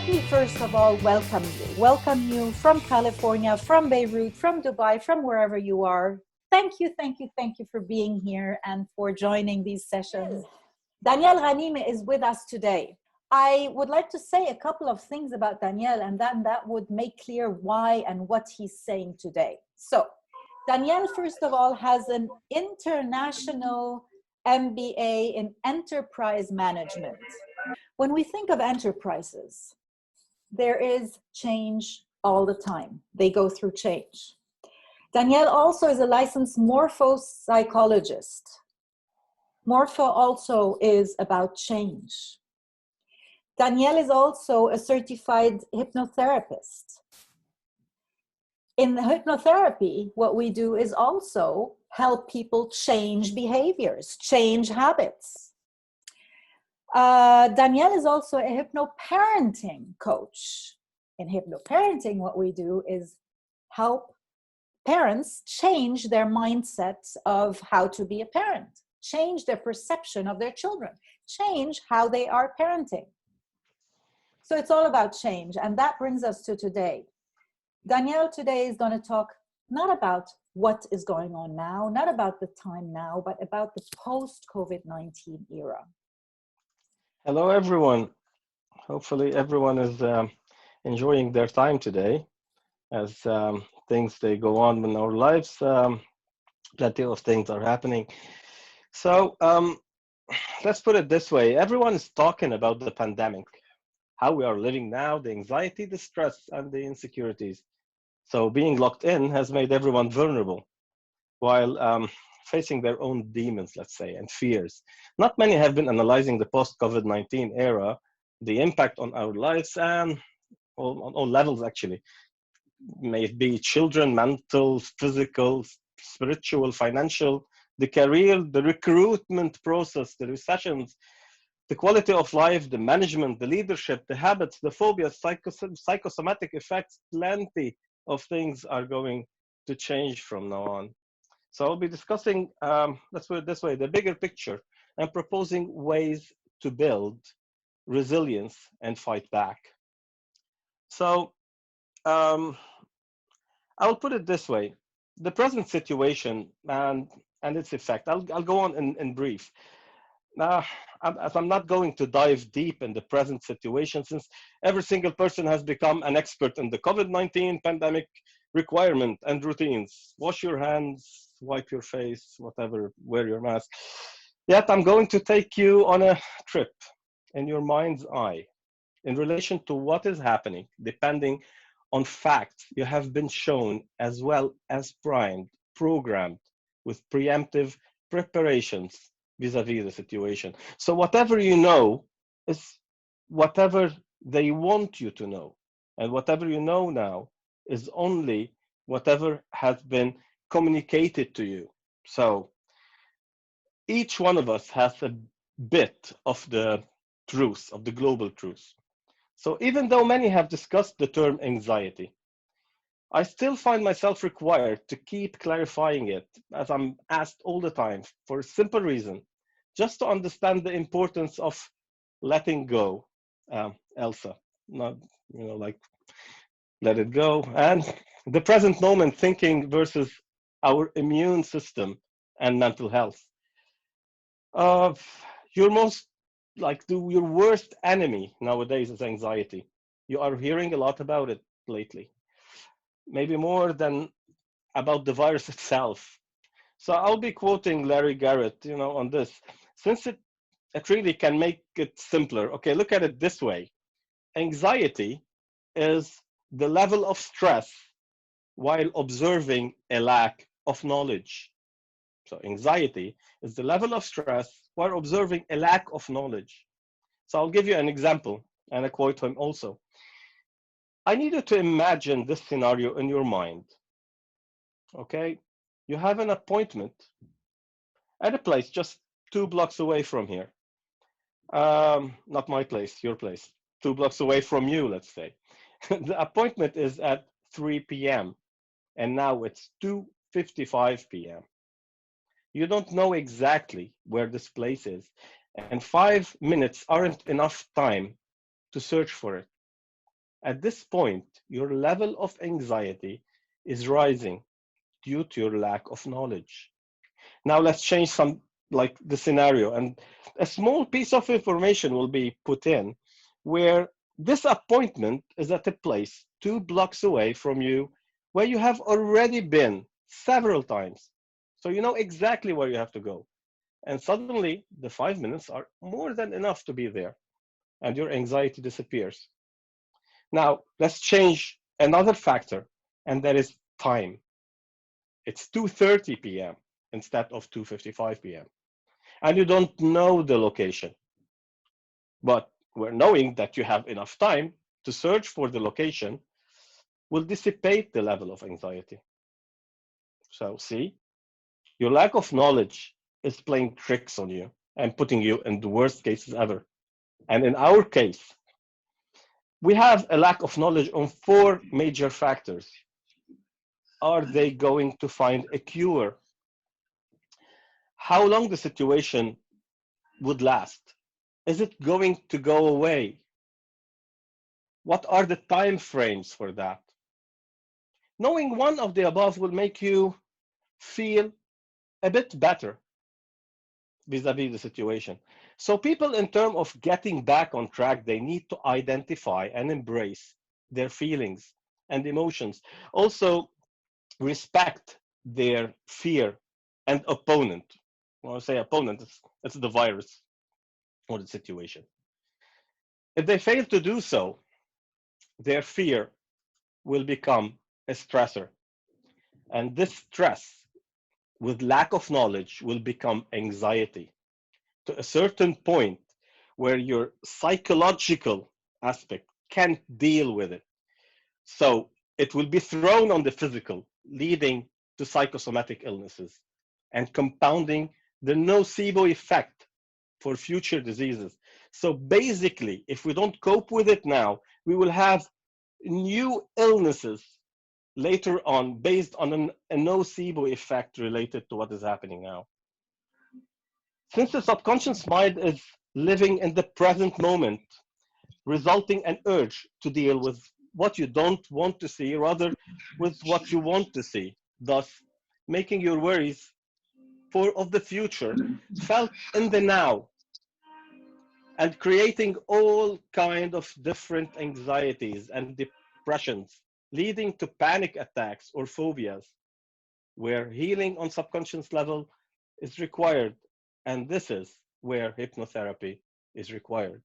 me first of all welcome you. Welcome you from California, from Beirut, from Dubai, from wherever you are. Thank you, thank you, thank you for being here and for joining these sessions. Daniel Ghanimé is with us today. I would like to say a couple of things about Daniel, and then that would make clear why and what he's saying today. So, Daniel, first of all, has an international MBA in enterprise management. When we think of enterprises, there is change all the time. They go through change. Daniel also is a licensed morphopsychologist. Morpho also is about change. Daniel is also a certified hypnotherapist. In hypnotherapy, what we do is also help people change behaviors, change habits. Daniel is also a hypnoparenting coach. In hypnoparenting, what we do is help parents change their mindsets of how to be a parent, change their perception of their children, change how they are parenting. So it's all about change. And that brings us to today. Daniel today is going to talk not about what is going on now, not about the time now, but about the post-COVID-19 era. Hello, everyone. Hopefully everyone is enjoying their time today as things they go on in our lives. Plenty of things are happening. So let's put it this way. Everyone is talking about the pandemic, how we are living now, the anxiety, the stress, and the insecurities. So being locked in has made everyone vulnerable while facing their own demons, let's say, and fears. Not many have been analyzing the post-COVID-19 era, the impact on our lives, and on all levels, actually. May it be children, mental, physical, spiritual, financial, the career, the recruitment process, the recessions, the quality of life, the management, the leadership, the habits, the phobias, psychosomatic effects. Plenty of things are going to change from now on. So I'll be discussing, let's put it this way, the bigger picture and proposing ways to build resilience and fight back. So I'll put it this way, the present situation and its effect, I'll go on in brief. Now, as I'm not going to dive deep in the present situation, since every single person has become an expert in the COVID-19 pandemic requirement and routines. Wash your hands, wipe your face, whatever, wear your mask. Yet I'm going to take you on a trip in your mind's eye in relation to what is happening, depending on facts you have been shown as well as primed, programmed with preemptive preparations vis-a-vis the situation. So whatever you know is whatever they want you to know. And whatever you know now is only whatever has been communicated to you. So each one of us has a bit of the truth, of the global truth. So even though many have discussed the term anxiety, I still find myself required to keep clarifying it, as I'm asked all the time, for a simple reason, just to understand the importance of letting go, Elsa, not, like let it go, and the present moment thinking versus our immune system and mental health. Your your worst enemy nowadays is anxiety. You are hearing a lot about it lately, maybe more than about the virus itself. So I'll be quoting Larry Garrett, on this, since it really can make it simpler. Okay, look at it this way. Anxiety is the level of stress while observing a lack of knowledge. So anxiety is the level of stress while observing a lack of knowledge. So I'll give you an example and a quote him also. I need you to imagine this scenario in your mind. Okay, you have an appointment at a place just 2 blocks away from here. Not my place, your place. 2 blocks away from you, let's say. The appointment is at 3 p.m. and now it's 2:55 p.m. You don't know exactly where this place is, and 5 minutes aren't enough time to search for it. At this point, your level of anxiety is rising due to your lack of knowledge. Now let's change some like the scenario, and a small piece of information will be put in where this appointment is at a place 2 blocks away from you where you have already been several times. So you know exactly where you have to go. And suddenly the 5 minutes are more than enough to be there and your anxiety disappears. Now let's change another factor, and that is time. It's 2:30 p.m. instead of 2:55 p.m. And you don't know the location, but we're knowing that you have enough time to search for the location will dissipate the level of anxiety. So see, your lack of knowledge is playing tricks on you and putting you in the worst cases ever. And in our case, we have a lack of knowledge on four major factors. Are they going to find a cure? How long the situation would last? Is it going to go away? What are the time frames for that? Knowing one of the above will make you feel a bit better vis-a-vis the situation. So people, in terms of getting back on track, they need to identify and embrace their feelings and emotions. Also, respect their fear and opponent. When I say opponent, it's the virus or the situation. If they fail to do so, their fear will become a stressor. And this stress with lack of knowledge will become anxiety to a certain point where your psychological aspect can't deal with it. So it will be thrown on the physical, leading to psychosomatic illnesses and compounding the nocebo effect for future diseases. So basically, if we don't cope with it now, we will have new illnesses later on based on a nocebo effect related to what is happening now. Since the subconscious mind is living in the present moment, resulting an urge to deal with what you don't want to see rather with what you want to see, thus making your worries for of the future felt in the now and creating all kind of different anxieties and depressions leading to panic attacks or phobias where healing on subconscious level is required, and this is where hypnotherapy is required.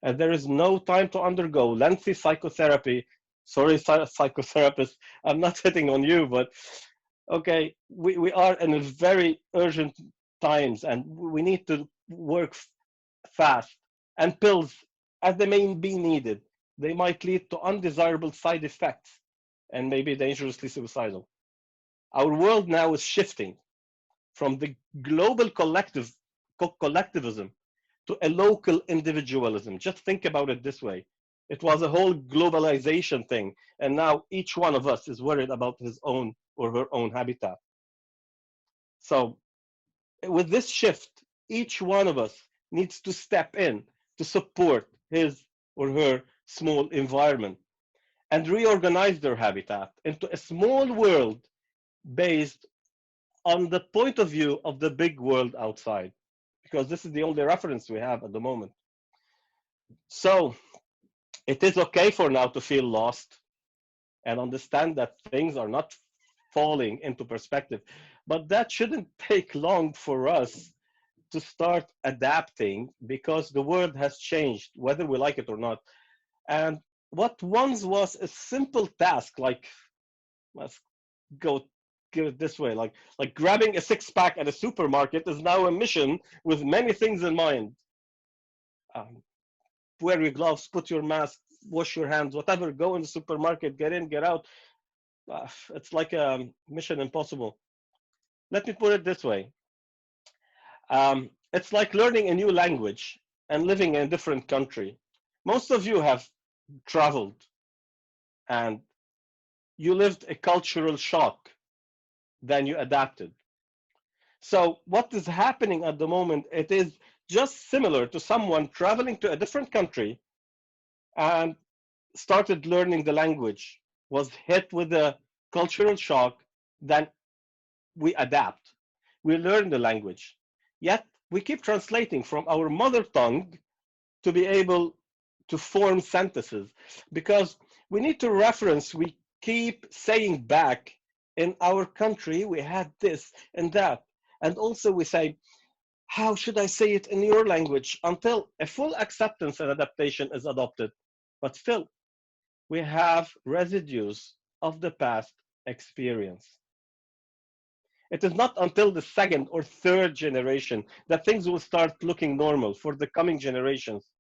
And there is no time to undergo lengthy psychotherapy. Sorry, psychotherapist, I'm not hitting on you, but okay, we are in a very urgent times and we need to work fast. And pills, as they may be needed, they might lead to undesirable side effects and maybe dangerously suicidal. Our world now is shifting from the global collectivism to a local individualism. Just think about it this way. It was a whole globalization thing, and now each one of us is worried about his own or her own habitat. So, with this shift, each one of us needs to step in to support his or her small environment and reorganize their habitat into a small world based on the point of view of the big world outside, because this is the only reference we have at the moment. So it is okay for now to feel lost and understand that things are not falling into perspective, but that shouldn't take long for us to start adapting because the world has changed, whether we like it or not. And what once was a simple task, like let's go give it this way, like grabbing a six-pack at a supermarket is now a mission with many things in mind. Um, Wear your gloves, put your mask, wash your hands, whatever. Go in the supermarket, get in, get out. It's like a mission impossible. Let me put it this way. It's like learning a new language and living in a different country. Most of you have traveled and you lived a cultural shock, then you adapted. So what is happening at the moment, it is just similar to someone traveling to a different country and started learning the language was hit with a cultural shock, then we adapt. We learn the language. Yet we keep translating from our mother tongue to be able to form sentences because we need to reference, we keep saying back in our country, we had this and that. And also we say, how should I say it in your language until a full acceptance and adaptation is adopted? But still, we have residues of the past experience. It is not until the second or third generation that things will start looking normal for the coming generations.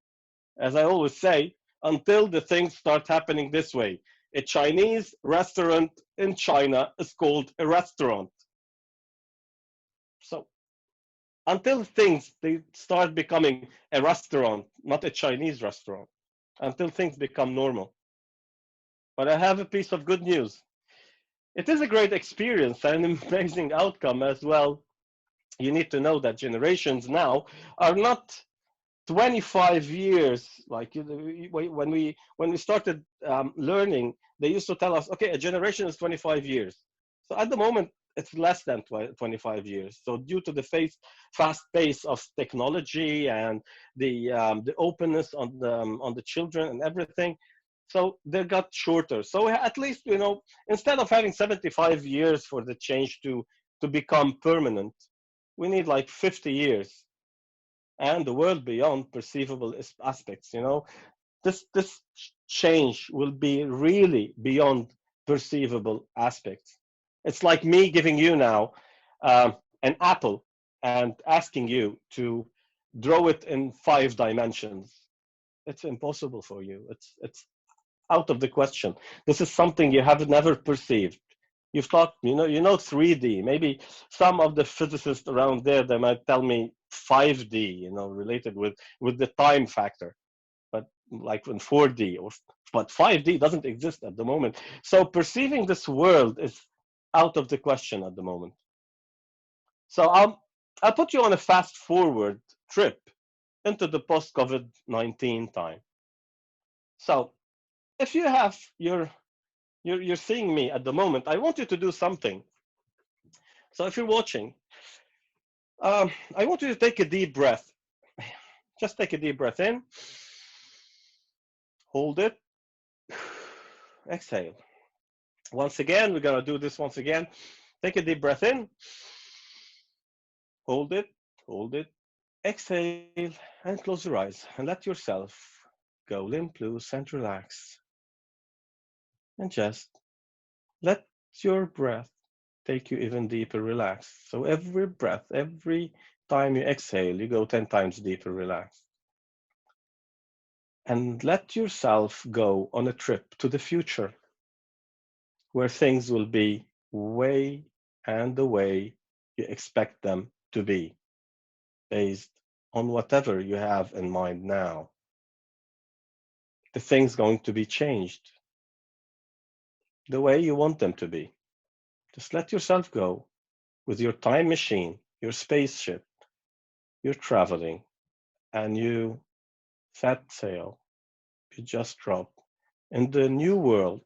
As I always say, until the things start happening this way. A Chinese restaurant in China is called a restaurant. So until things they start becoming a restaurant, not a Chinese restaurant, until things become normal. But I have a piece of good news. It is a great experience and an amazing outcome as well. You need to know that generations now are not 25 years like when we started learning, they used to tell us, okay, a generation is 25 years. So at the moment it's less than 25 years. So due to the fast pace of technology and the openness on the children and everything, so they got shorter. So at least, instead of having 75 years for the change to become permanent, we need like 50 years and the world beyond perceivable aspects. This change will be really beyond perceivable aspects. It's like me giving you now an apple and asking you to draw it in 5 dimensions. It's impossible for you. It's out of the question. This is something you have never perceived. You've thought, 3D. Maybe some of the physicists around there, they might tell me 5D, related with the time factor, but like in 4D but 5D doesn't exist at the moment. So perceiving this world is out of the question at the moment. So I'll put you on a fast forward trip into the post COVID-19 time. So if you have you're seeing me at the moment, I want you to do something. So if you're watching, I want you to take a deep breath. Just take a deep breath in, hold it, exhale. Once again, we're going to do this once again. Take a deep breath in, hold it, exhale, and close your eyes and let yourself go limp, loose, and relax. And just let your breath take you even deeper, relax. So every breath, every time you exhale, you go 10 times deeper, relax. And let yourself go on a trip to the future where things will be way and the way you expect them to be, based on whatever you have in mind now. The things going to be changed the way you want them to be. Just let yourself go with your time machine, your spaceship. You're traveling and you set sail. You just drop in the new world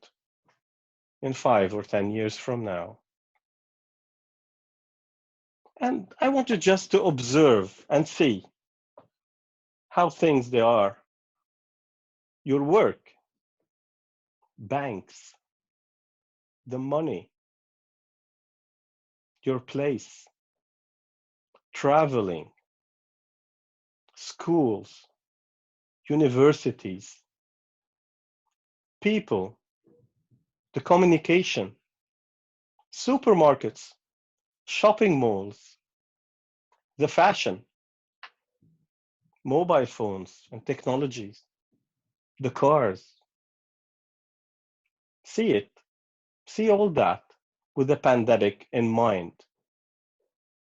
in 5 or 10 years from now. And I want you just to observe and see how things they are. Your work, banks, the money, your place, traveling, schools, universities, people, the communication, supermarkets, shopping malls, the fashion, mobile phones and technologies, the cars. See it, see all that with the pandemic in mind.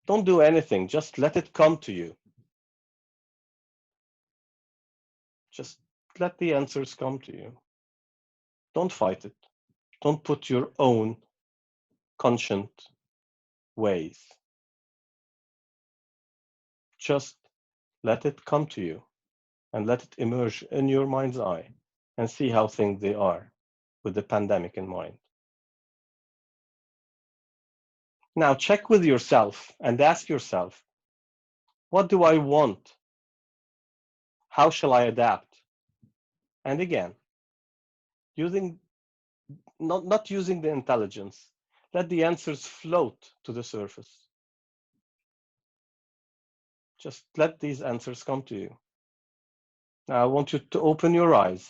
Don't do anything, just let it come to you. Just let the answers come to you. Don't fight it. Don't put your own conscient ways. Just let it come to you and let it emerge in your mind's eye and see how things they are with the pandemic in mind. Now check with yourself and ask yourself, what do I want? How shall I adapt? And again, using not using the intelligence, let the answers float to the surface. Just let these answers come to you. Now I want you to open your eyes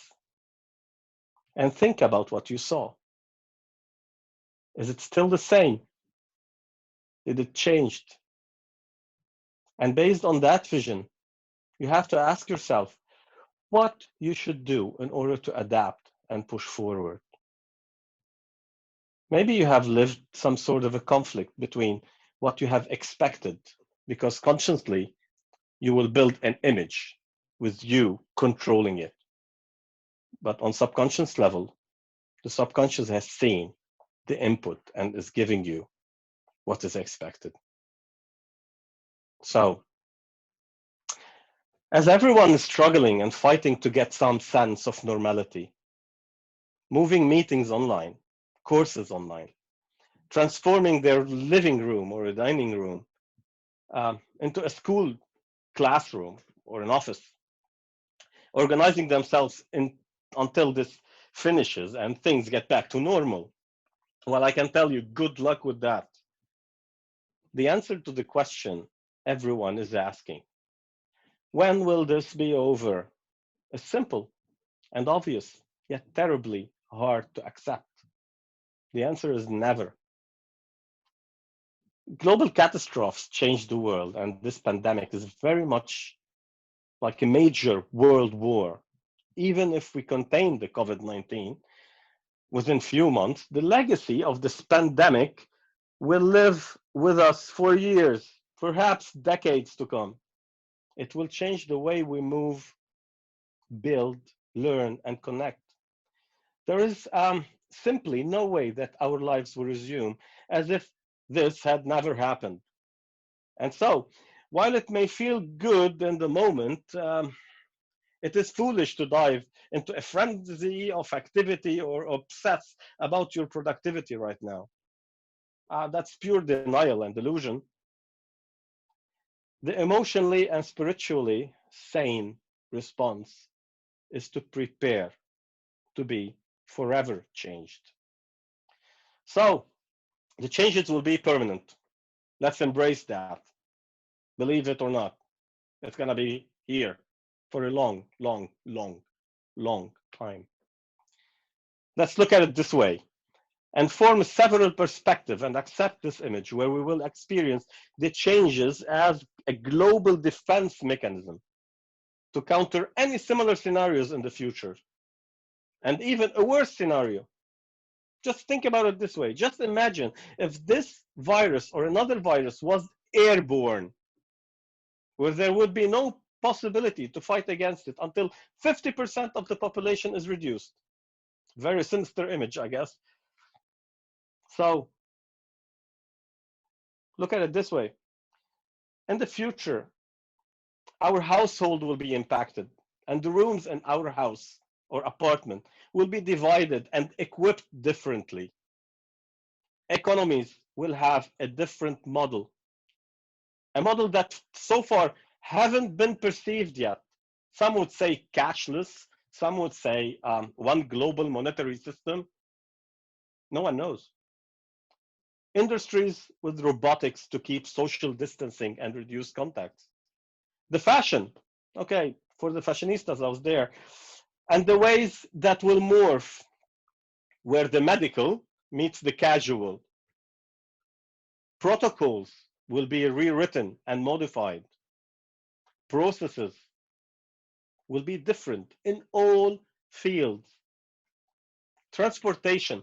and think about what you saw. Is it still the same? Did it change? And based on that vision, you have to ask yourself what you should do in order to adapt and push forward. Maybe you have lived some sort of a conflict between what you have expected, because consciously you will build an image with you controlling it. But on subconscious level, the subconscious has seen the input and is giving you what is expected. So, as everyone is struggling and fighting to get some sense of normality, moving meetings online, courses online, transforming their living room or a dining room into a school classroom or an office, organizing themselves until this finishes and things get back to normal. Well, I can tell you, good luck with that. The answer to the question everyone is asking, when will this be over, is simple and obvious, yet terribly hard to accept. The answer is never. Global catastrophes change the world, and this pandemic is very much like a major world war. Even if we contain the COVID-19 within few months, the legacy of this pandemic will live with us for years, perhaps decades to come. It will change the way we move, build, learn, and connect. There is simply no way that our lives will resume as if this had never happened. And so, while it may feel good in the moment, it is foolish to dive into a frenzy of activity or obsess about your productivity right now. That's pure denial and delusion. The emotionally and spiritually sane response is to prepare to be forever changed. So, the changes will be permanent. Let's embrace that. Believe it or not, it's going to be here for a long, long, long, long time. Let's look at it this way and form several perspectives and accept this image where we will experience the changes as a global defense mechanism to counter any similar scenarios in the future. And even a worse scenario. Just think about it this way. Just imagine if this virus or another virus was airborne, where there would be no possibility to fight against it until 50% of the population is reduced. Very sinister image, I guess. So look at it this way. In the future, our household will be impacted, and the rooms in our house or apartment will be divided and equipped differently. Economies will have a different model, a model that so far haven't been perceived yet. Some would say cashless, some would say one global monetary system. No one knows. Industries with robotics to keep social distancing and reduce contacts. The fashion, okay, for the fashionistas out there, and the ways that will morph, where the medical meets the casual. Protocols will be rewritten and modified. Processes will be different in all fields. Transportation.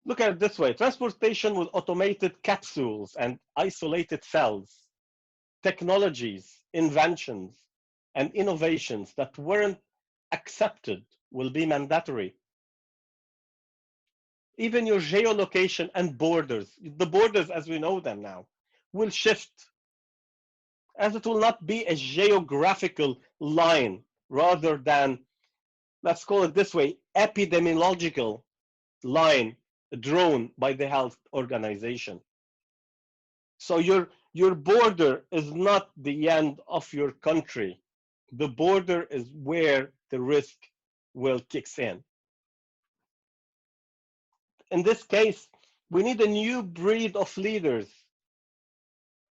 Look at it this way. Transportation with automated capsules and isolated cells. Technologies, inventions, and innovations that weren't accepted will be mandatory. Even your geolocation and borders, the borders as we know them now, will shift, as it will not be a geographical line rather than let's call it this way, epidemiological line drawn by the health organization. So your border is not the end of your country. The border is where the risk will kicks in. In this case, we need a new breed of leaders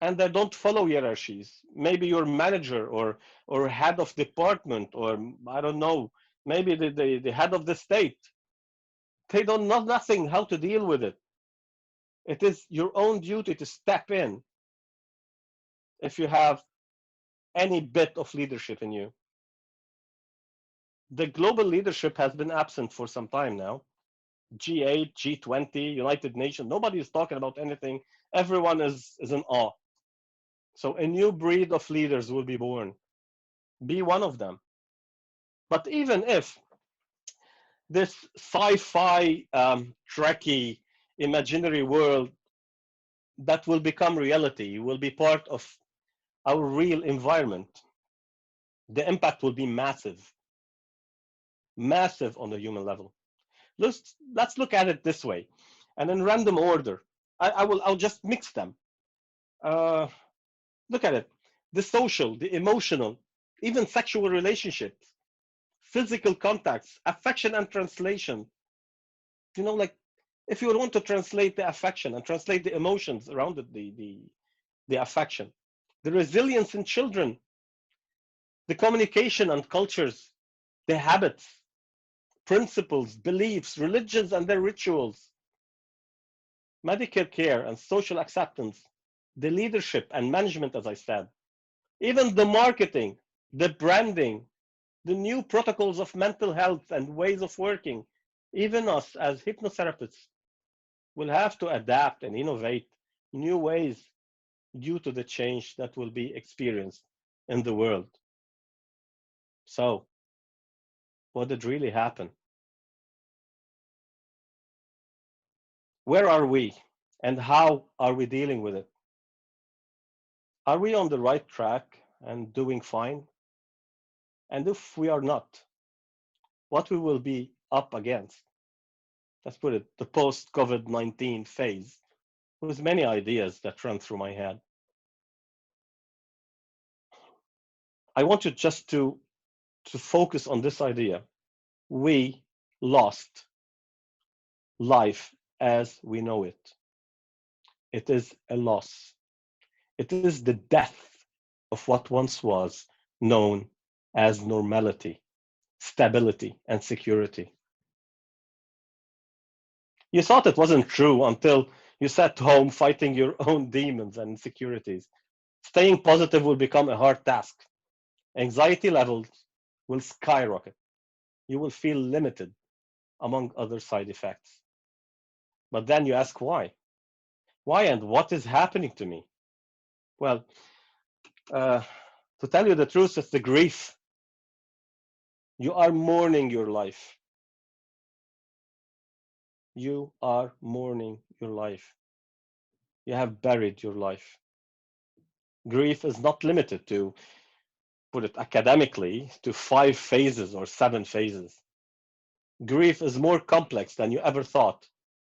and that don't follow hierarchies. Maybe your manager or head of department, or I don't know, maybe the head of the state. They don't know nothing how to deal with it. It is your own duty to step in if you have any bit of leadership in you. The global leadership has been absent for some time now. G8, G20, United Nations, nobody is talking about anything. Everyone is in awe. So a new breed of leaders will be born. Be one of them. But even if this sci-fi, Trekkie, imaginary world that will become reality, will be part of our real environment, the impact will be massive, massive on the human level. Let's look at it this way, and in random order. I'll just mix them. Uh, Look at it: the social, the emotional, even sexual relationships, physical contacts, affection and translation. Like if you want to translate the affection and translate the emotions around it, the affection, the resilience in children, the communication and cultures, the habits, principles, beliefs, religions and their rituals, medical care and social acceptance, the leadership and management, as I said, even the marketing, the branding, the new protocols of mental health and ways of working. Even us as hypnotherapists will have to adapt and innovate new ways due to the change that will be experienced in the world. So, what did really happen? Where are we and how are we dealing with it? Are we on the right track and doing fine? And if we are not, what we will be up against? Let's put it, the post-COVID-19 phase, with many ideas that run through my head. I want you just to focus on this idea. We lost life as we know it. It is a loss. It is the death of what once was known as normality, stability, and security. You thought it wasn't true until you sat home fighting your own demons and insecurities. Staying positive will become a hard task. Anxiety levels will skyrocket. You will feel limited, among other side effects. But then you ask why? Why and what is happening to me? Well, uh, to tell you the truth, it's the grief. You are mourning your life. You are mourning your life. You have buried your life. Grief is not limited to, put it academically, to 5 phases or 7 phases. Grief is more complex than you ever thought.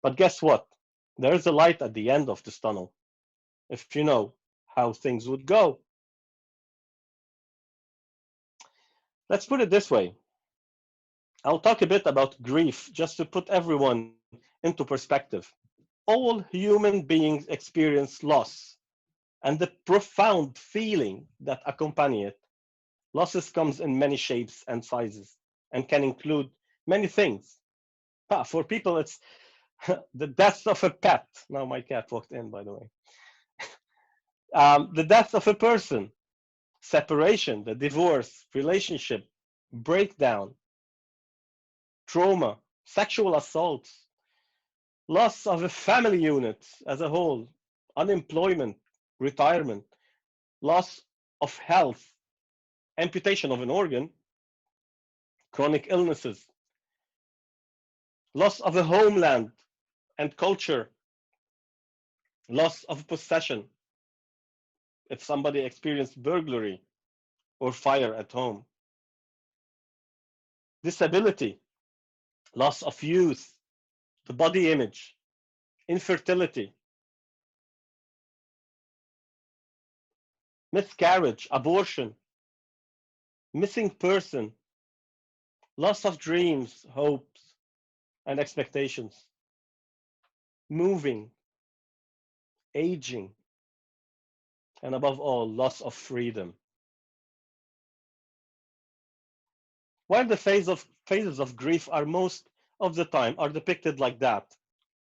But guess what? There is a light at the end of this tunnel, if you know how things would go. Let's put it this way. I'll talk a bit about grief just to put everyone into perspective. All human beings experience loss and the profound feeling that accompany it. Losses comes in many shapes and sizes and can include many things. For people, it's the death of a pet. Now my cat walked in, by the way. The death of a person, separation, the divorce, relationship, breakdown, trauma, sexual assaults, loss of a family unit as a whole, unemployment, retirement, loss of health, amputation of an organ, chronic illnesses, loss of a homeland and culture, loss of possession, if somebody experienced burglary or fire at home. disability, loss of youth, the body image, infertility, miscarriage, abortion, missing person, loss of dreams, hopes, and expectations, moving, aging, and above all, loss of freedom. While the phases of grief are most of the time are depicted like that.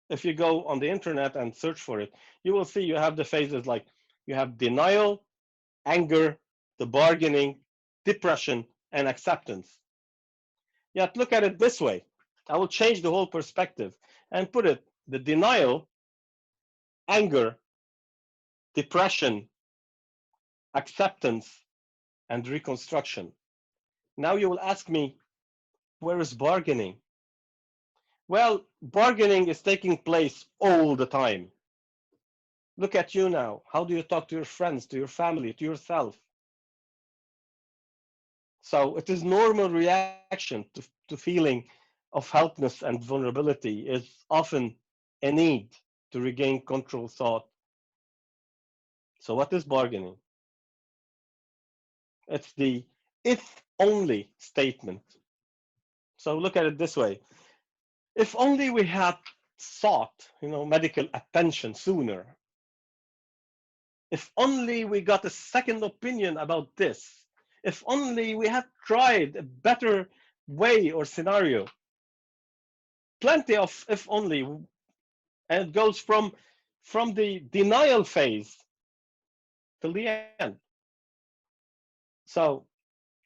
If you go on the internet and search for it, you will see you have the phases like you have denial, anger, the bargaining, depression, and acceptance. Yet look at it this way. I will change the whole perspective and put it the denial, anger, depression, acceptance, and reconstruction. Now you will ask me, where is bargaining? Well, bargaining is taking place all the time. Look at you now. How do you talk to your friends, to your family, to yourself? So it is normal reaction to feeling of helplessness and vulnerability is often a need to regain control thought. So what is bargaining? It's the if only statement. So look at it this way. If only we had sought, medical attention sooner. If only we got a second opinion about this. If only we had tried a better way or scenario. Plenty of if only, and it goes from the denial phase till the end. So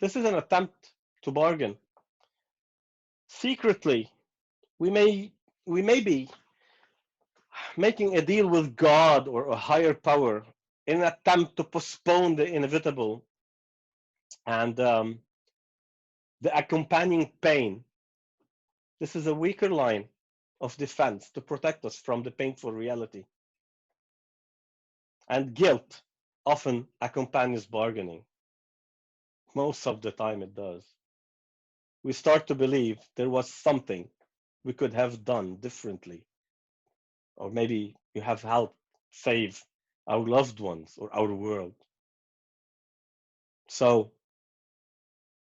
this is an attempt to bargain. Secretly, we may be making a deal with God or a higher power in an attempt to postpone the inevitable and the accompanying pain. This is a weaker line of defense to protect us from the painful reality. And guilt often accompanies bargaining. Most of the time it does. We start to believe there was something we could have done differently. Or maybe you have helped save our loved ones or our world. So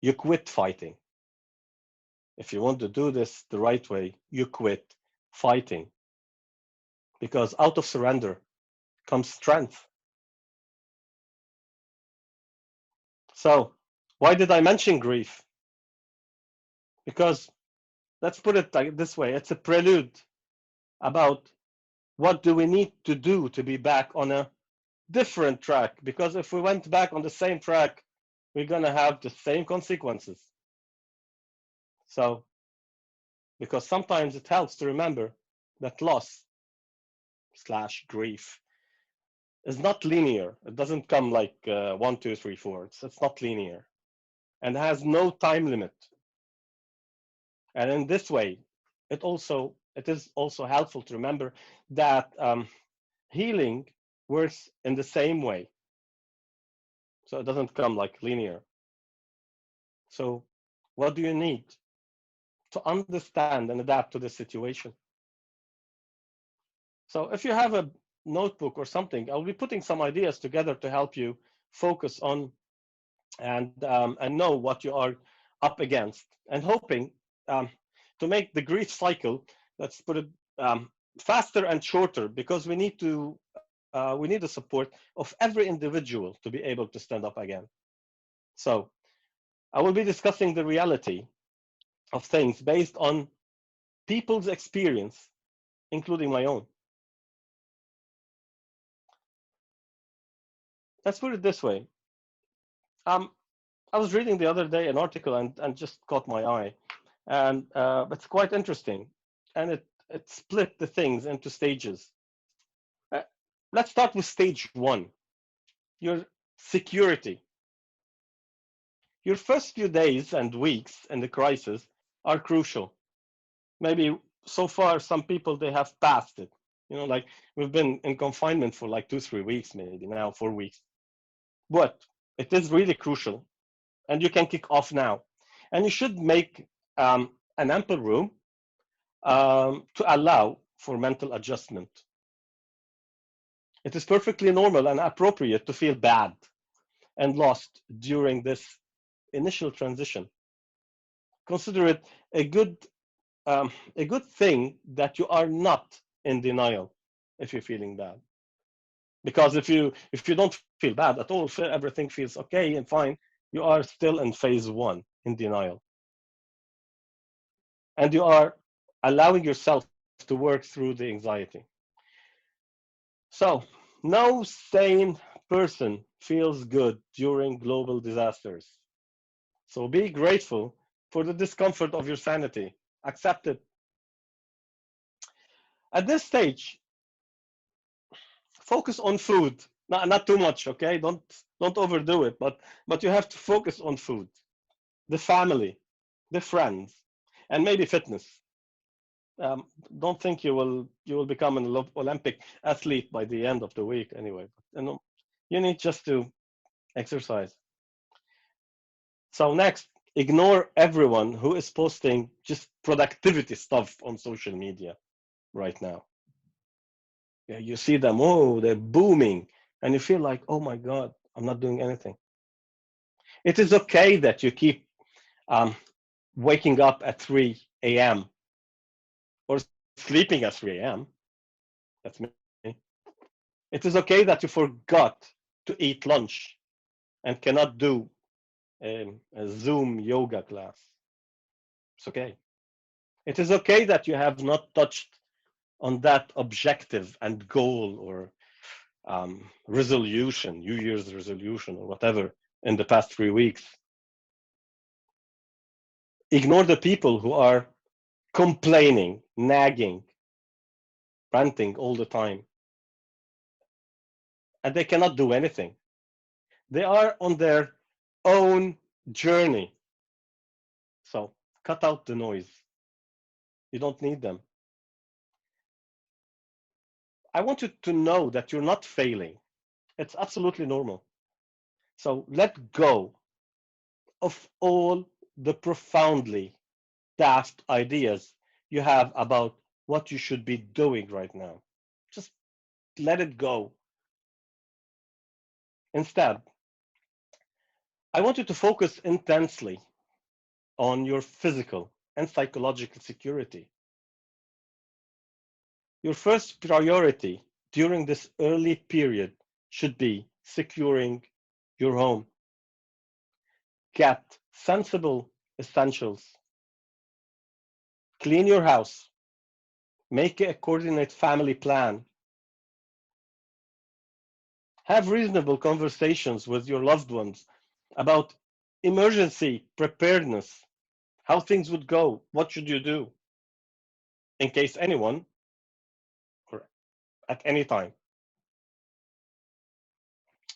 you quit fighting. If you want to do this the right way, you quit fighting. Because out of surrender comes strength. So why did I mention grief? Because let's put it like this way, it's a prelude about what do we need to do to be back on a different track. Because if we went back on the same track, we're going to have the same consequences. So, because sometimes it helps to remember that loss / grief is not linear. It doesn't come like 1, 2, 3, 4. It's not linear and has no time limit. And in this way, it is also helpful to remember that healing works in the same way. So it doesn't come like linear. So what do you need to understand and adapt to the situation? So if you have a notebook or something, I'll be putting some ideas together to help you focus on and know what you are up against, and hoping to make the grief cycle, let's put it, faster and shorter, because we need the support of every individual to be able to stand up again. So I will be discussing the reality of things based on people's experience, including my own. Let's put it this way. I was reading the other day an article and just caught my eye, and it's quite interesting, and it split the things into stages. Let's start with stage 1, your security. Your first few days and weeks in the crisis are crucial. Maybe so far some people, they have passed it. Like we've been in confinement for like 2, 3 weeks, maybe now 4 weeks. But it is really crucial, and you can kick off now. And you should make an ample room to allow for mental adjustment. It is perfectly normal and appropriate to feel bad and lost during this initial transition. Consider it a good a good thing that you are not in denial if you're feeling bad. Because if you don't feel bad at all, everything feels okay and fine, you are still in phase one in denial, and you are allowing yourself to work through the anxiety. So, no sane person feels good during global disasters. So be grateful for the discomfort of your sanity. Accept it. At this stage, focus on food. Not too much, okay? Don't overdo it, but you have to focus on food, the family, the friends, and maybe fitness. Um, don't think you will become an Olympic athlete by the end of the week anyway. You need just to exercise. So next, ignore everyone who is posting just productivity stuff on social media right now. Yeah, you see them, oh, they're booming, and you feel like, oh my God, I'm not doing anything. It is okay that you keep um, waking up at 3 a.m. or sleeping at 3 a.m. That's me. It is okay that you forgot to eat lunch and cannot do a Zoom yoga class. It's okay. It is okay that you have not touched on that objective and goal or resolution, New Year's resolution or whatever in the past 3 weeks. Ignore the people who are complaining, nagging, ranting all the time, and they cannot do anything. They are on their own journey. So cut out the noise. You don't need them. I want you to know that you're not failing. It's absolutely normal. So let go of all the profoundly daft ideas you have about what you should be doing right now. Just let it go. Instead, I want you to focus intensely on your physical and psychological security. Your first priority during this early period should be securing your home. Get sensible essentials. Clean your house. Make a coordinated family plan. Have reasonable conversations with your loved ones about emergency preparedness, how things would go, what should you do in case anyone or at any time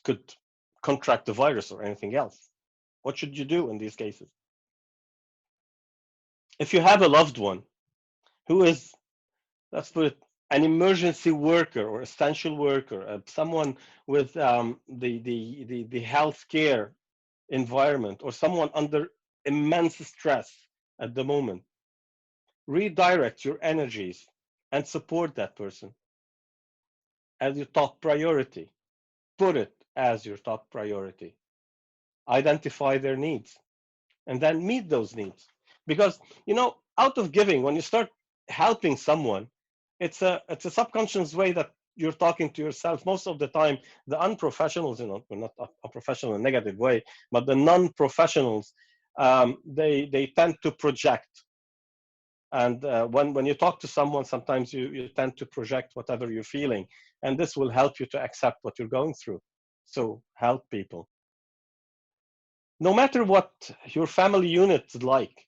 could contract the virus or anything else. What should you do in these cases? If you have a loved one who is, let's put it, an emergency worker or essential worker, someone with the healthcare environment, or someone under immense stress at the moment, redirect your energies and support that person as your top priority. Put it as your top priority. Identify their needs and then meet those needs. Because, out of giving, when you start helping someone, it's a subconscious way that you're talking to yourself. Most of the time, the unprofessionals, we're not a professional in a negative way, but the non-professionals, they tend to project. And when you talk to someone, sometimes you tend to project whatever you're feeling, and this will help you to accept what you're going through. So help people. No matter what your family unit is like,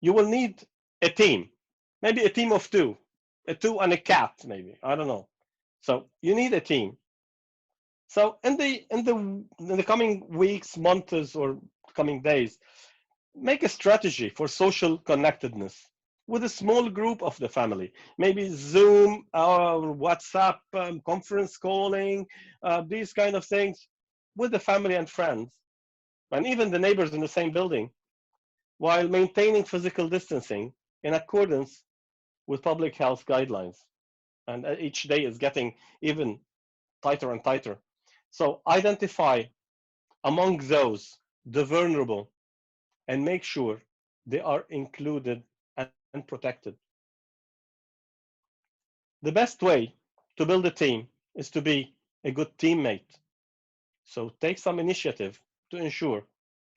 you will need a team, maybe a team of two, a two and a cat, maybe. I don't know. So you need a team. So in the coming weeks, months, or coming days, make a strategy for social connectedness with a small group of the family, maybe Zoom or WhatsApp, conference calling, these kind of things with the family and friends, and even the neighbors in the same building. while maintaining physical distancing in accordance with public health guidelines. And each day is getting even tighter and tighter. So identify among those the vulnerable and make sure they are included and protected. The best way to build a team is to be a good teammate. So take some initiative to ensure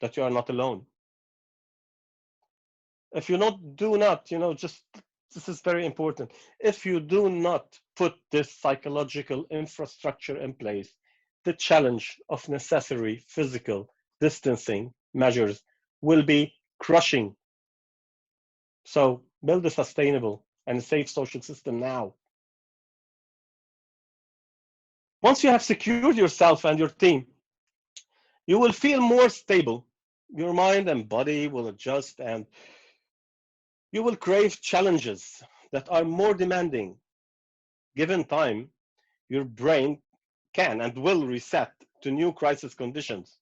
that you are not alone. If you not do not, just this is very important. If you do not put this psychological infrastructure in place, the challenge of necessary physical distancing measures will be crushing. So build a sustainable and a safe social system now. Once you have secured yourself and your team, you will feel more stable. Your mind and body will adjust, and you will crave challenges that are more demanding. Given time, your brain can and will reset to new crisis conditions.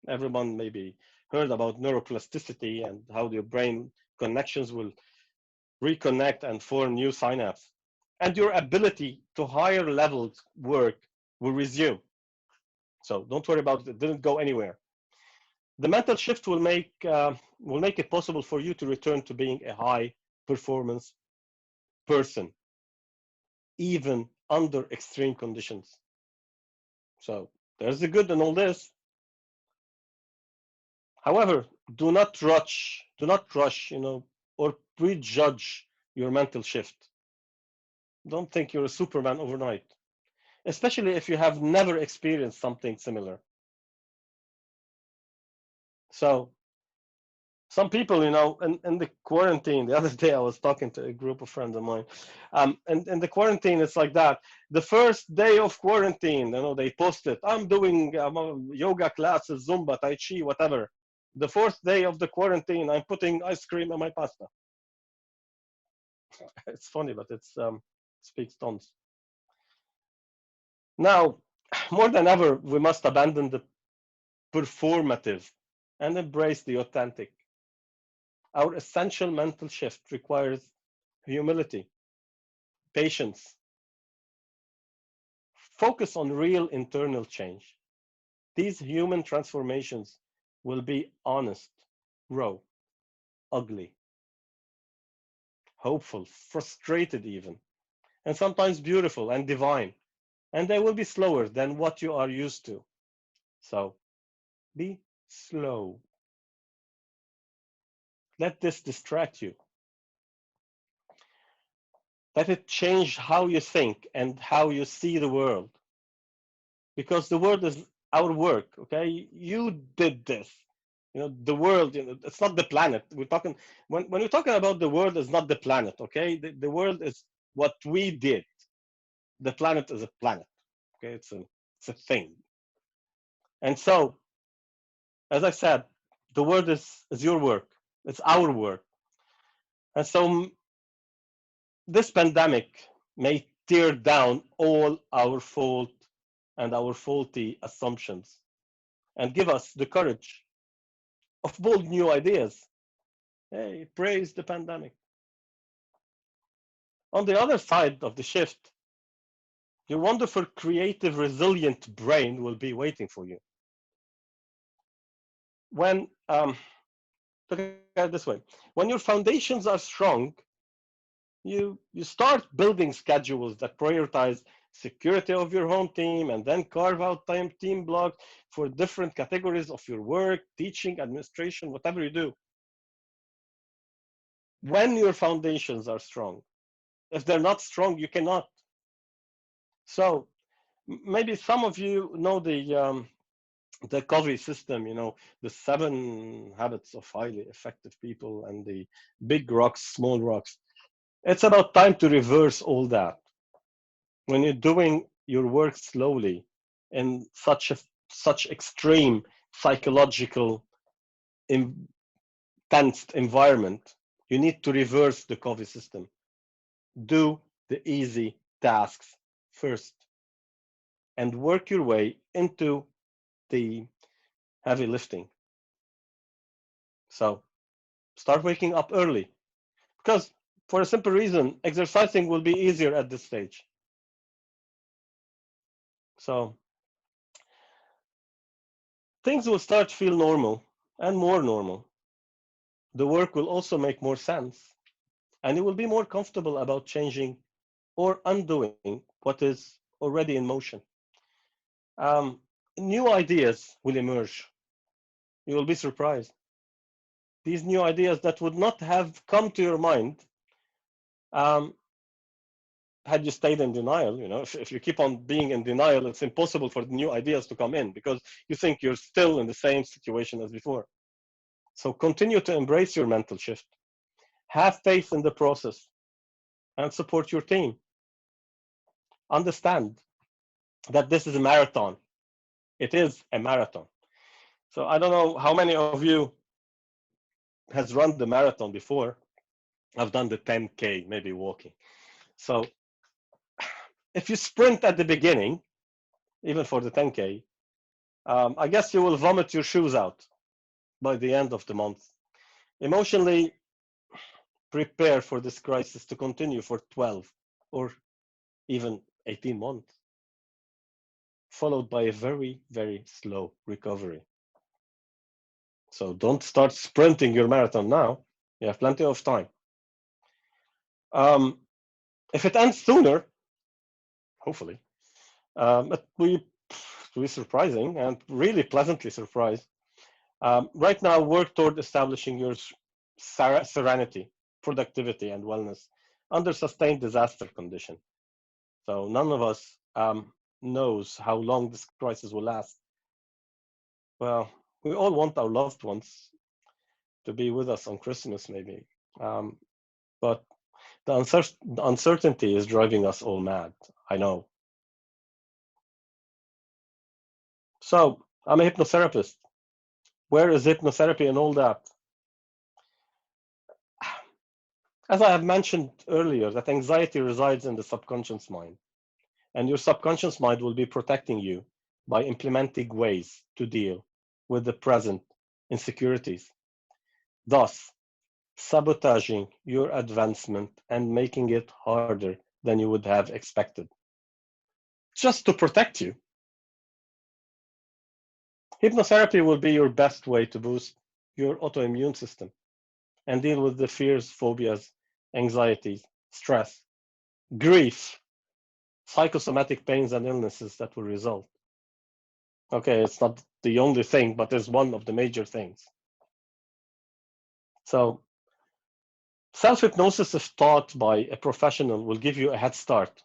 Everyone maybe heard about neuroplasticity and how your brain connections will reconnect and form new synapses. And your ability to higher levels work will resume. So don't worry about it. It didn't go anywhere. The mental shift will make it possible for you to return to being a high performance person, even under extreme conditions. So there's the good in all this. However, do not rush, or prejudge your mental shift. Don't think you're a Superman overnight, especially if you have never experienced something similar. So some people, in the quarantine, the other day I was talking to a group of friends of mine, and in the quarantine, it's like that. The first day of quarantine, they posted, I'm doing yoga classes, Zumba, Tai Chi, whatever. The fourth day of the quarantine, I'm putting ice cream on my pasta. It's funny, but speaks tons. Now, more than ever, we must abandon the performative and embrace the authentic. Our essential mental shift requires humility, patience, focus on real internal change. These human transformations will be honest, raw, ugly, hopeful, frustrated even, and sometimes beautiful and divine. And they will be slower than what you are used to. So be slow. Let this distract you. Let it change how you think and how you see the world. Because the world is our work, okay? You did this. The world, it's not the planet. We're talking when we're talking about the world, is not the planet, okay? The world is what we did. The planet is a planet, okay? It's a thing. And so, as I said, the world is your work. It's our work. And so this pandemic may tear down all our fault and our faulty assumptions and give us the courage of bold new ideas. Hey, praise the pandemic. On the other side of the shift, your wonderful, creative, resilient brain will be waiting for you. When, look at it this way, when your foundations are strong, you start building schedules that prioritize security of your home team and then carve out team blocks for different categories of your work, teaching, administration, whatever you do. When your foundations are strong, if they're not strong, you cannot. So maybe some of you know the Covey system, the 7 habits of highly effective people and the big rocks, small rocks. It's about time to reverse all that. When you're doing your work slowly in such extreme psychological intense environment, you need to reverse the Covey system. Do the easy tasks first and work your way into the heavy lifting. So Start waking up early. Because for a simple reason, exercising will be easier at this stage. So things will start to feel normal and more normal. The work will also make more sense, and you will be more comfortable about changing or undoing what is already in motion. Um, New ideas will emerge. You will be surprised. These new ideas that would not have come to your mind um, had you stayed in denial. If you keep on being in denial, it's impossible for the new ideas to come in because you think you're still in the same situation as before. So continue to embrace your mental shift. Have faith in the process and support your team. Understand that this is a marathon. It is a marathon. So I don't know how many of you has run the marathon before. I've done the 10K, maybe walking. So if you sprint at the beginning, even for the 10K, I guess you will vomit your shoes out by the end of the month. Emotionally prepare for this crisis to continue for 12 or even 18 months, followed by a very, very slow recovery. So don't start sprinting your marathon now. You have plenty of time. Um, if it ends sooner, hopefully, it will be surprising and really pleasantly surprised. Right now, work toward establishing your serenity, productivity, and wellness under sustained disaster condition. So none of us knows how long this crisis will last. Well, we all want our loved ones to be with us on Christmas, maybe. Um, but the uncertainty is driving us all mad. I know. So I'm a hypnotherapist. Where is hypnotherapy and all that? As I have mentioned earlier, that anxiety resides in the subconscious mind, and your subconscious mind will be protecting you by implementing ways to deal with the present insecurities, thus sabotaging your advancement and making it harder than you would have expected, just to protect you. Hypnotherapy will be your best way to boost your autoimmune system and deal with the fears, phobias, anxieties, stress, grief, psychosomatic pains and illnesses that will result. Okay, it's not the only thing, but it's one of the major things. So self-hypnosis, if taught by a professional, will give you a head start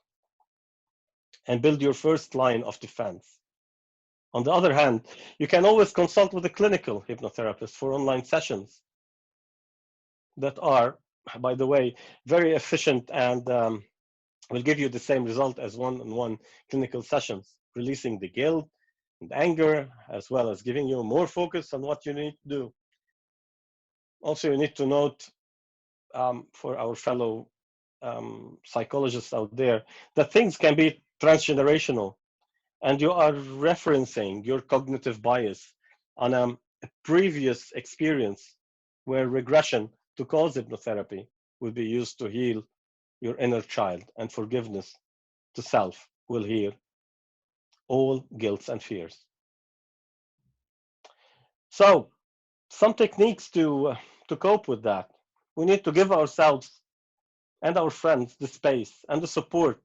and build your first line of defense. On the other hand, you can always consult with a clinical hypnotherapist for online sessions that are, by the way, very efficient and will give you the same result as one-on-one clinical sessions, releasing the guilt and anger, as well as giving you more focus on what you need to do. Also, you need to note for our fellow psychologists out there that things can be transgenerational, and you are referencing your cognitive bias on a previous experience where regression to cause hypnotherapy will be used to heal your inner child, and forgiveness to self will heal all guilt and fears. So, some techniques to cope with that. We need to give ourselves and our friends the space and the support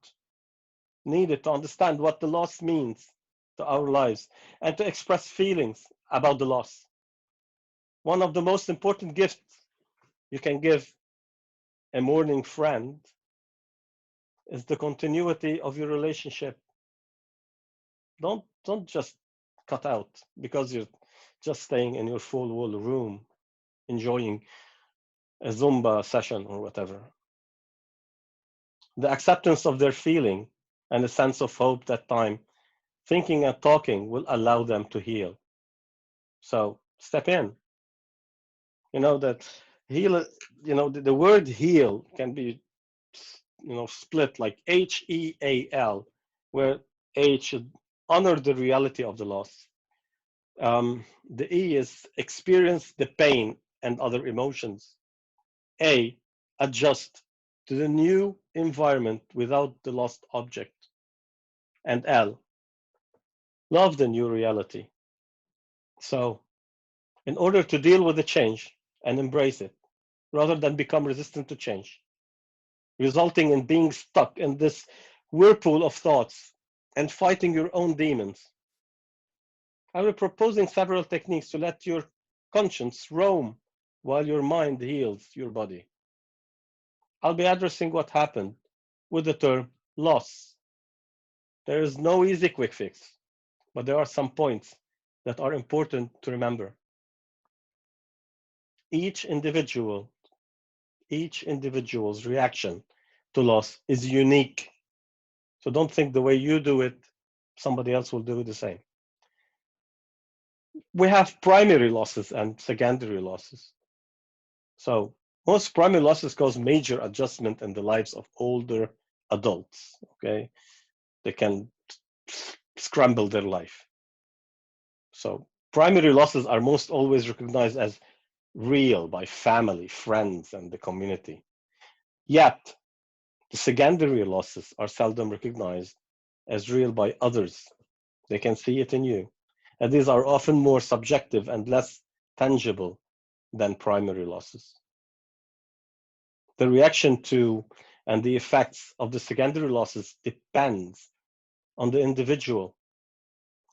needed to understand what the loss means to our lives and to express feelings about the loss. One of the most important gifts you can give a mourning friend is the continuity of your relationship. Don't just cut out because you're just staying in your full wall room enjoying a Zumba session or whatever. The acceptance of their feeling and a sense of hope that time thinking and talking will allow them to heal. So step in. You know that heal. The word heal can be split like HEAL, where H should honor the reality of the loss. The E is experience the pain and other emotions. A, adjust to the new environment without the lost object. And L, love the new reality. So, in order to deal with the change and embrace it, rather than become resistant to change, resulting in being stuck in this whirlpool of thoughts and fighting your own demons, I will be proposing several techniques to let your conscience roam while your mind heals your body. I'll be addressing what happened with the term loss. There is no easy quick fix, but there are some points that are important to remember. Each individual, each individual's reaction to loss is unique. So don't think the way you do it, somebody else will do the same. We have primary losses and secondary losses. So most primary losses cause major adjustment in the lives of older adults. Okay, they can scramble their life. So primary losses are most always recognized as real by family, friends, and the community. Yet the secondary losses are seldom recognized as real by others. They can see it in you. And these are often more subjective and less tangible than primary losses. The reaction to and the effects of the secondary losses depends on the individual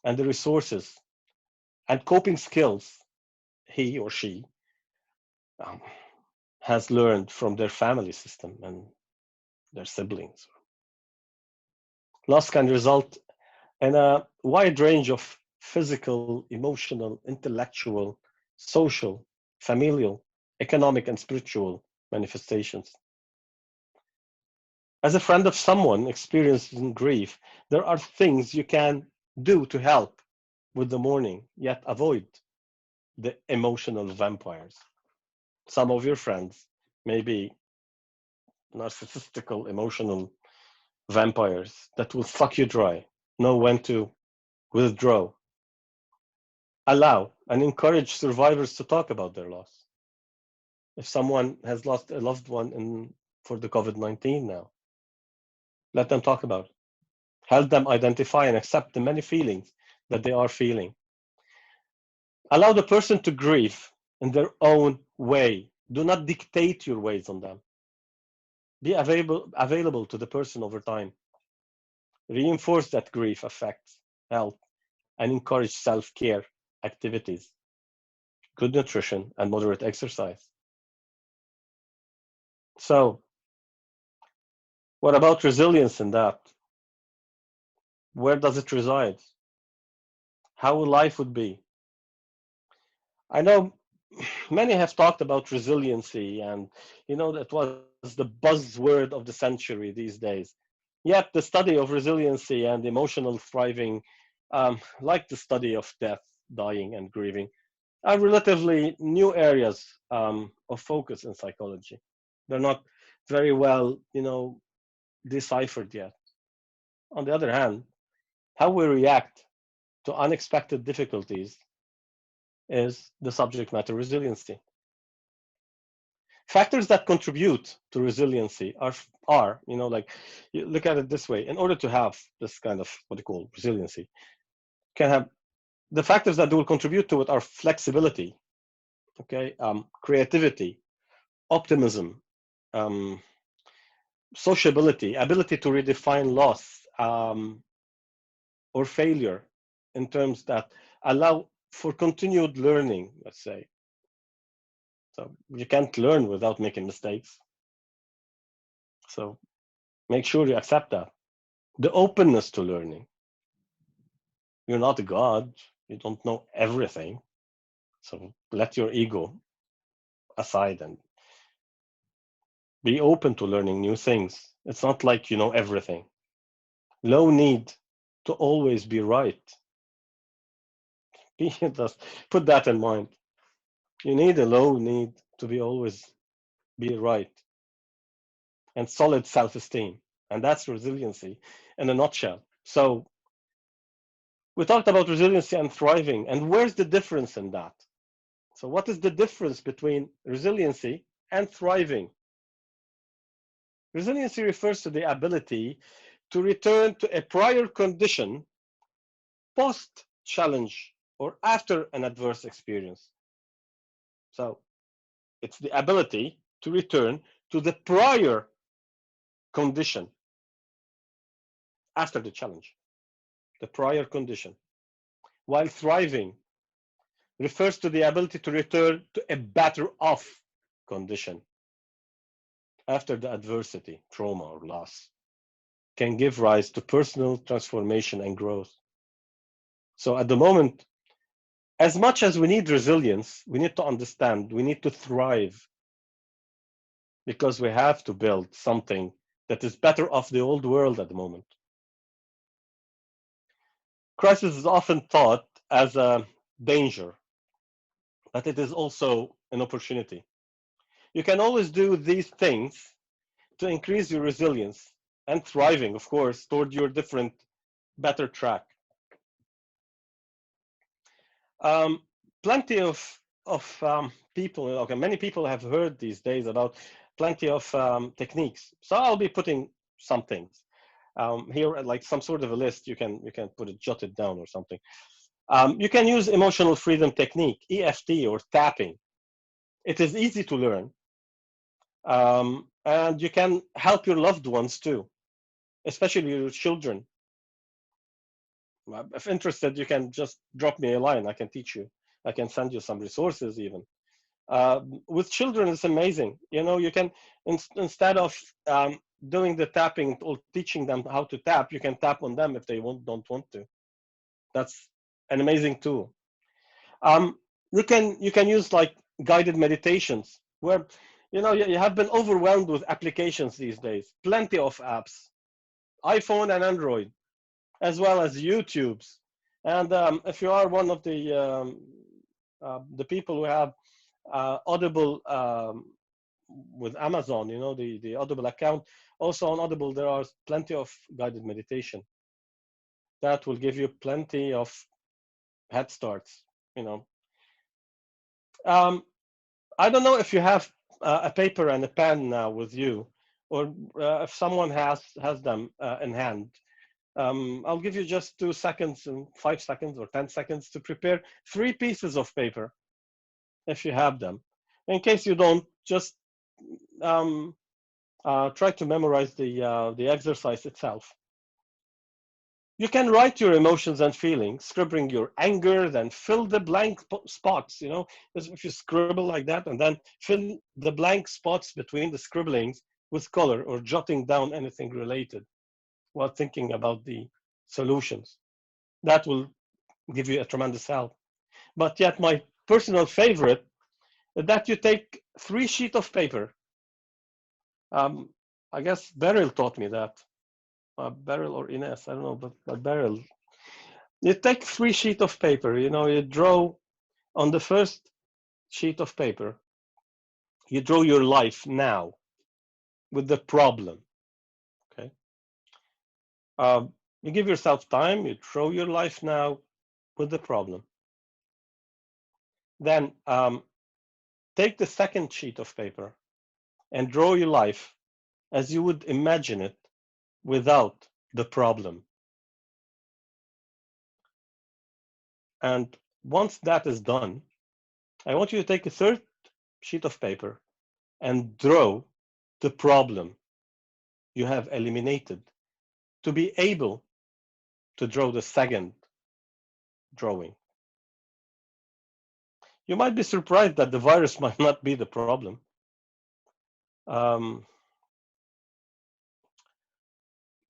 and the resources and coping skills he or she um, has learned from their family system and their siblings. Loss can result in a wide range of physical, emotional, intellectual, social, familial, economic, and spiritual manifestations. As a friend of someone experiencing grief, there are things you can do to help with the mourning, yet avoid the emotional vampires. Some of your friends may be narcissistical, emotional vampires that will suck you dry, know when to withdraw. Allow and encourage survivors to talk about their loss. If someone has lost a loved one for the COVID-19 now, let them talk about it. Help them identify and accept the many feelings that they are feeling. Allow the person to grieve in their own way. Do not dictate your ways on them. Be available to the person over time. Reinforce that grief affects health and encourage self-care activities, good nutrition, and moderate exercise. So, what about resilience in that? Where does it reside? How life would be? I know many have talked about resiliency, and that was the buzzword of the century these days. Yet the study of resiliency and emotional thriving, like the study of death, dying, and grieving, are relatively new areas of focus in psychology. They're not very well, deciphered yet. On the other hand, how we react to unexpected difficulties is the subject matter resiliency. Factors that contribute to resiliency are like, you look at it this way. In order to have this kind of what you call resiliency, can have the factors that will contribute to it are flexibility, okay, creativity, optimism, um, sociability, ability to redefine loss or failure in terms that allow for continued learning, let's say. So you can't learn without making mistakes. So make sure you accept that. The openness to learning. You're not a god. You don't know everything. So let your ego aside and be open to learning new things. It's not like you know everything. Low need to always be right. Just put that in mind. You need a low need to be always be right, and solid self-esteem. And that's resiliency in a nutshell. So we talked about resiliency and thriving. And where's the difference in that? So what is the difference between resiliency and thriving. Resiliency refers to the ability to return to a prior condition post challenge or after an adverse experience. So it's the ability to return to the prior condition after the challenge, the prior condition. While thriving refers to the ability to return to a better off condition after the adversity, trauma, or loss can give rise to personal transformation and growth. So at the moment, as much as we need resilience, we need to understand, we need to thrive because we have to build something that is better off the old world at the moment. Crisis is often thought as a danger, but it is also an opportunity. You can always do these things to increase your resilience and thriving, of course, toward your different, better track. Plenty of people, okay, many people have heard these days about plenty of techniques. So I'll be putting some things here, like some sort of a list. You can put it, jot it down or something. You can use emotional freedom technique, EFT, or tapping. It is easy to learn, and you can help your loved ones too, especially your children. If interested, you can just drop me a line. I can teach you. I can send you some resources even. With children, it's amazing. You know, you can, instead of doing the tapping or teaching them how to tap, you can tap on them if they don't want to. That's an amazing tool. You can use like guided meditations where, you know, you have been overwhelmed with applications these days. Plenty of apps, iPhone and Android, as well as YouTube's. And if you are one of the people who have Audible with Amazon, you know, the Audible account, also on Audible, there are plenty of guided meditation that will give you plenty of head starts, you know. I don't know if you have a paper and a pen now with you, or if someone has them in hand. I'll give you just 2 seconds and 5 seconds or 10 seconds to prepare 3 pieces of paper if you have them. In case you don't, just try to memorize the exercise itself. You can write your emotions and feelings, scribbling your anger, then fill the blank spots. You know, if you scribble like that and then fill the blank spots between the scribblings with color or jotting down anything related while thinking about the solutions. That will give you a tremendous help. But yet my personal favorite is that you take 3 sheets of paper. I guess Beryl taught me that. Beryl or Ines, I don't know, but Beryl. You take 3 sheets of paper, you know, you draw on the first sheet of paper, you draw your life now with the problem, okay? You give yourself time, you draw your life now with the problem. Then take the second sheet of paper and draw your life as you would imagine it without the problem. And once that is done, I want you to take a third sheet of paper and draw the problem you have eliminated to be able to draw the second drawing. You might be surprised that the virus might not be the problem.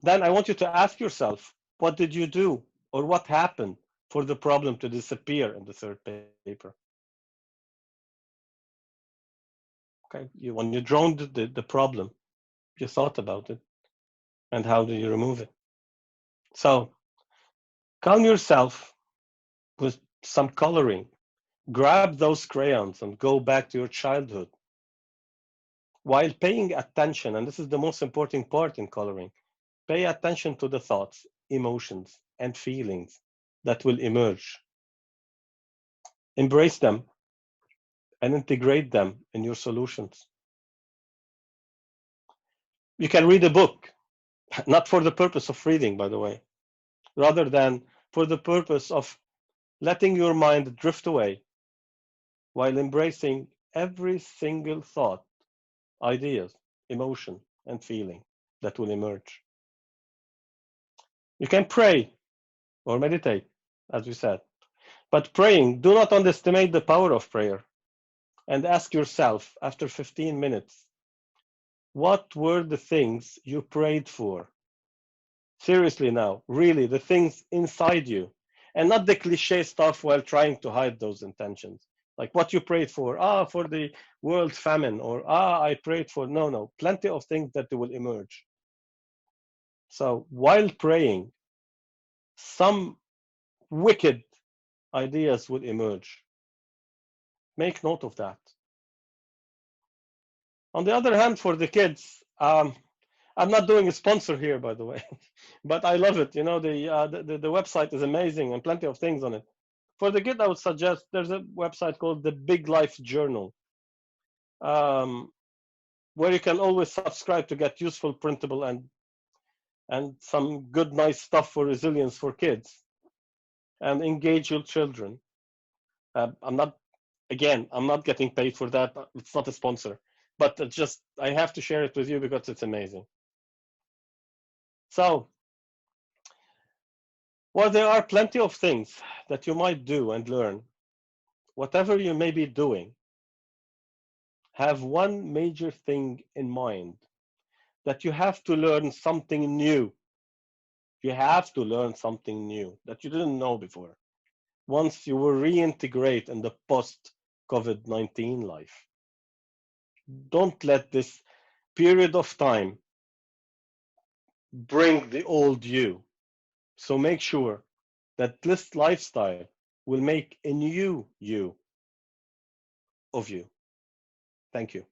Then I want you to ask yourself, what did you do or what happened for the problem to disappear in the third paper? Okay, when you drawn the problem, you thought about it, and how do you remove it? So calm yourself with some coloring. Grab those crayons and go back to your childhood. While paying attention, and this is the most important part in coloring, pay attention to the thoughts, emotions, and feelings that will emerge. Embrace them and integrate them in your solutions. You can read a book, not for the purpose of reading, by the way, rather than for the purpose of letting your mind drift away while embracing every single thought, ideas, emotion, and feeling that will emerge. You can pray or meditate, as we said, but praying, do not underestimate the power of prayer, and ask yourself after 15 minutes, what were the things you prayed for? Seriously now, really, the things inside you, and not the cliche stuff while trying to hide those intentions. Like what you prayed for, for the world famine, or I prayed for, no, plenty of things that will emerge. So while praying, some wicked ideas will emerge. Make note of that. On the other hand, for the kids, I'm not doing a sponsor here, by the way, but I love it. You know, the website is amazing and plenty of things on it. For the kid, I would suggest there's a website called the Big Life Journal, where you can always subscribe to get useful printable and some good, nice stuff for resilience for kids, and engage your children. I'm not getting paid for that. It's not a sponsor, but it's just I have to share it with you because it's amazing. So, well, there are plenty of things that you might do and learn. Whatever you may be doing, have one major thing in mind, that you have to learn something new. You have to learn something new that you didn't know before. Once you will reintegrate in the post-COVID-19 life. Don't let this period of time bring the old you. So make sure that this lifestyle will make a new you of you. Thank you.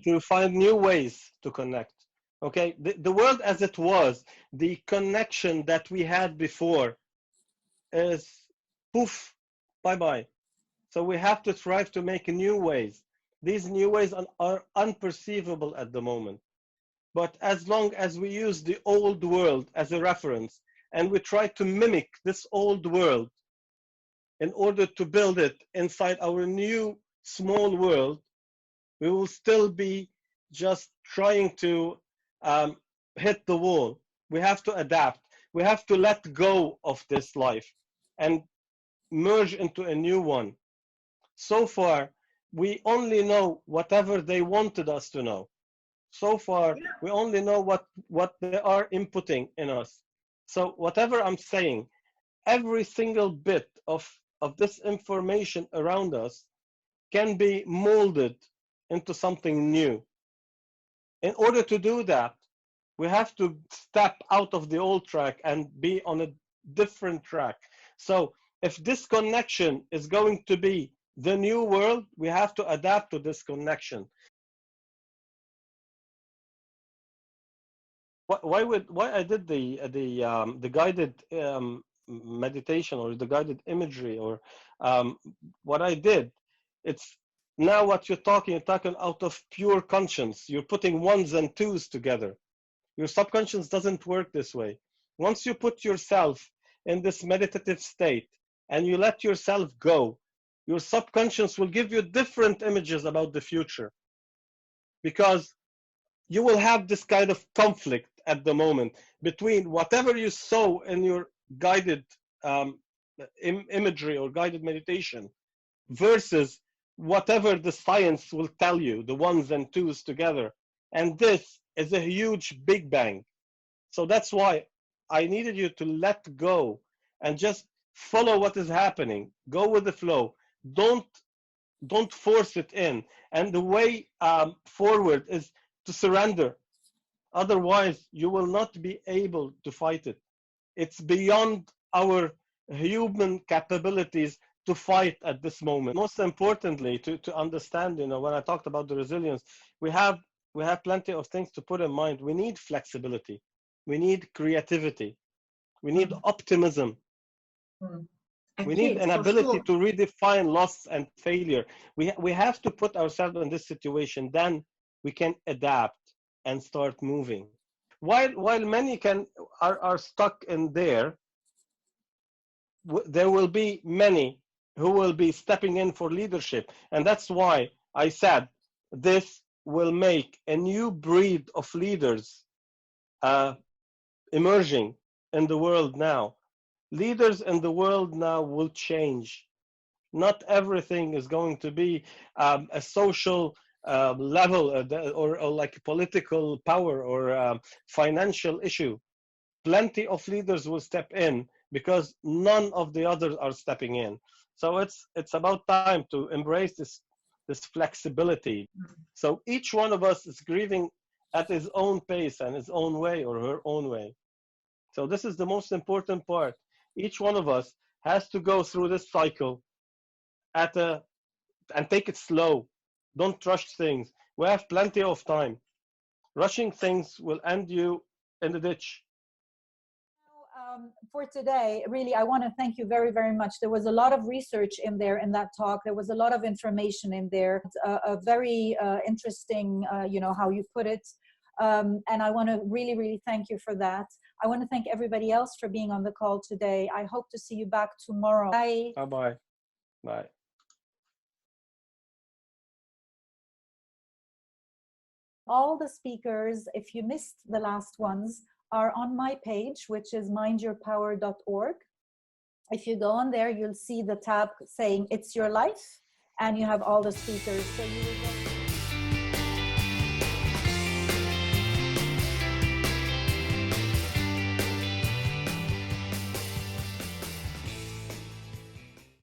To find new ways to connect. Okay, the world as it was, the connection that we had before is poof, bye bye. So we have to strive to make new ways. These new ways are unperceivable at the moment. But as long as we use the old world as a reference and we try to mimic this old world in order to build it inside our new small world, we will still be just trying to hit the wall. We have to adapt. We have to let go of this life and merge into a new one. So far, we only know whatever they wanted us to know. So far, we only know what they are inputting in us. So whatever I'm saying, every single bit of this information around us can be molded into something new. In order to do that, we have to step out of the old track and be on a different track. So if this connection is going to be the new world, we have to adapt to this connection. Why I did the guided meditation or the guided imagery or what I did, it's now what you're talking out of pure conscience. You're putting ones and twos together. Your subconscious doesn't work this way. Once you put yourself in this meditative state and you let yourself go, your subconscious will give you different images about the future, because you will have this kind of conflict at the moment between whatever you saw in your guided imagery or guided meditation versus whatever the science will tell you, the ones and twos together. And this is a huge big bang. So that's why I needed you to let go and just follow what is happening. Go with the flow. Don't force it in. And the way forward is to surrender. Otherwise, you will not be able to fight it. It's beyond our human capabilities to fight at this moment. Most importantly, to understand, when I talked about the resilience, we have plenty of things to put in mind. We need flexibility. We need creativity. We need optimism. We need an ability to redefine loss and failure. We have to put ourselves in this situation, then we can adapt and start moving. While many are stuck in there, there will be many who will be stepping in for leadership. And that's why I said this will make a new breed of leaders emerging in the world now. Leaders in the world now will change. Not everything is going to be a social level or like political power or financial issue. Plenty of leaders will step in because none of the others are stepping in. So it's about time to embrace this flexibility. So each one of us is grieving at his own pace and his own way or her own way. So this is the most important part. Each one of us has to go through this cycle and take it slow. Don't rush things. We have plenty of time. Rushing things will end you in the ditch. For today, really, I want to thank you very, very much. There was a lot of research in there in that talk. There was a lot of information in there. A very interesting, how you put it. And I want to really, really thank you for that. I want to thank everybody else for being on the call today. I hope to see you back tomorrow. Bye. Bye-bye. Bye. All the speakers, if you missed the last ones, are on my page, which is mindyourpower.org. If you go on there, you'll see the tab saying It's Your Life, and you have all the speakers. So you will get